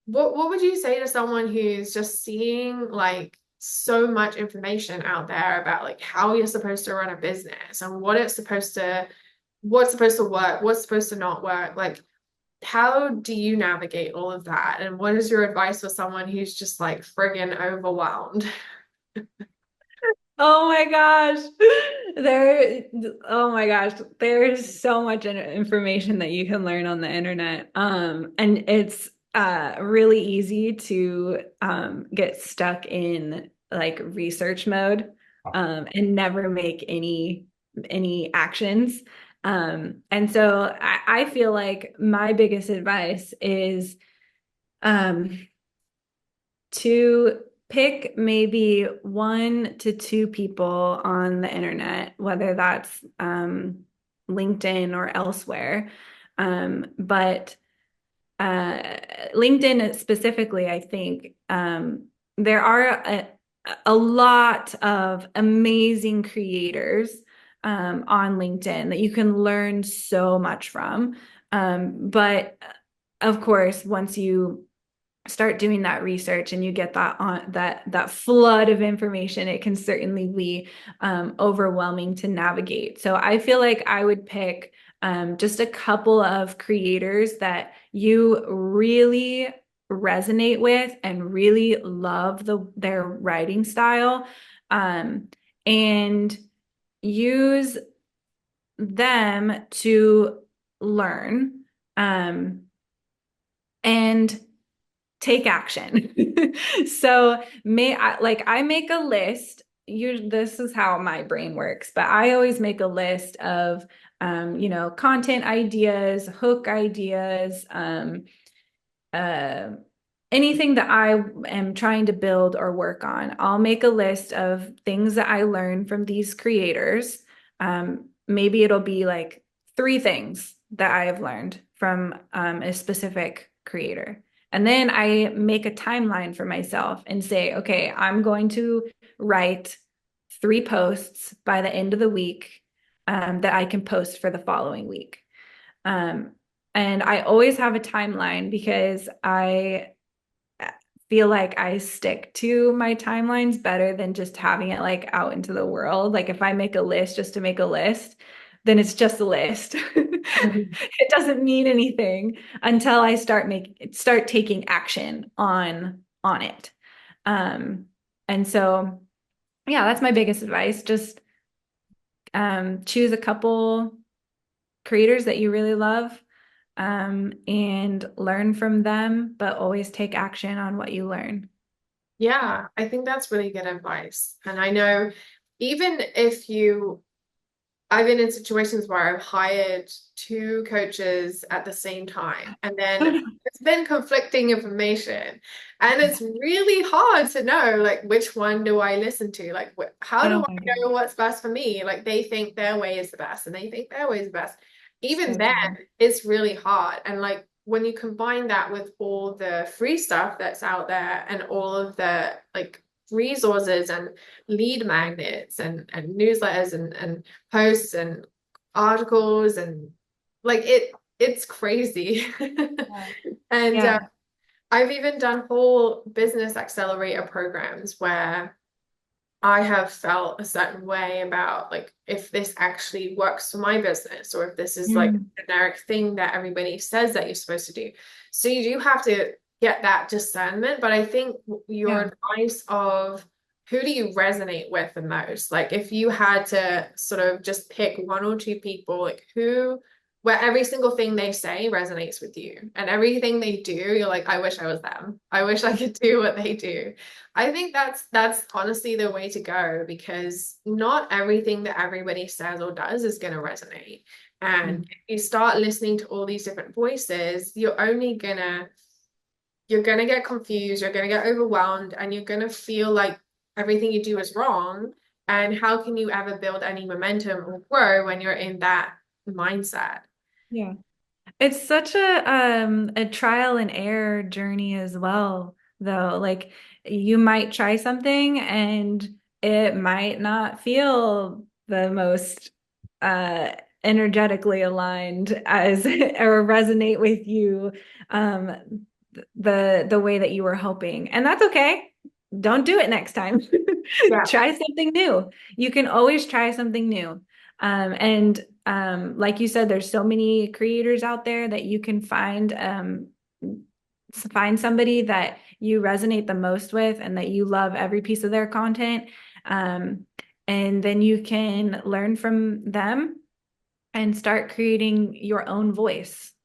what would you say to someone who's just seeing like so much information out there about like how you're supposed to run a business and what's supposed to work, what's supposed to not work? Like, how do you navigate all of that? And what is your advice for someone who's just like friggin' overwhelmed? Oh my gosh. There, oh my gosh, there's so much information that you can learn on the internet. And it's really easy to get stuck in like research mode and never make any actions. And so I feel like my biggest advice is um to pick maybe 1 to 2 people on the internet, whether that's LinkedIn or elsewhere. But LinkedIn specifically, I think there are a lot of amazing creators on LinkedIn that you can learn so much from. But of course, once you start doing that research and you get that flood of information, it can certainly be overwhelming to navigate. So I feel like I would pick just a couple of creators that you really resonate with and really love their writing style, um, and use them to learn, um, and take action. So I make a list. This is how my brain works, but I always make a list of content ideas, hook ideas, uh, anything that I am trying to build or work on. I'll make a list of things that I learn from these creators. Maybe it'll be like 3 things that I have learned from a specific creator. And then I make a timeline for myself and say, okay, I'm going to write 3 posts by the end of the week that I can post for the following week. Um, and I always have a timeline because I feel like I stick to my timelines better than just having it like out into the world. Like if I make a list just to make a list, then it's just a list. It doesn't mean anything until I start taking action on it. Um, and so yeah, that's my biggest advice. Just choose a couple creators that you really love, and learn from them, but always take action on what you learn. Yeah, I think that's really good advice. And I know even if you I've been in situations where I've hired 2 coaches at the same time, and then it's been conflicting information, and it's really hard to know like which one do I listen to? Like, how do Oh my I God. know what's best for me? Like, they think their way is the best, and they think their way is the best. Even So then, true. it's really hard. And like when you combine that with all the free stuff that's out there and all of the like resources and lead magnets and newsletters and posts and articles and like it's crazy. Yeah. And Yeah. I've even done whole business accelerator programs where I have felt a certain way about like if this actually works for my business or if this is like Mm, a generic thing that everybody says that you're supposed to do. So you do have to get that discernment, but I think your yeah. advice of who do you resonate with the most? Like if you had to sort of just pick 1 or 2 people, like who where every single thing they say resonates with you and everything they do, you're like, I wish I was them. I wish I could do what they do. I think that's honestly the way to go because not everything that everybody says or does is going to resonate. And Mm. if you start listening to all these different voices, you're gonna get confused, you're gonna get overwhelmed, and you're gonna feel like everything you do is wrong. And how can you ever build any momentum or grow when you're in that mindset? Yeah. It's such a trial and error journey as well, though. Like you might try something and it might not feel the most uh energetically aligned as or resonate with you. Um the way that you were hoping. And that's okay. Don't do it next time. Yeah. Try something new. You can always try something new. Like you said, there's so many creators out there that you can find somebody that you resonate the most with and that you love every piece of their content. Um, and then you can learn from them and start creating your own voice.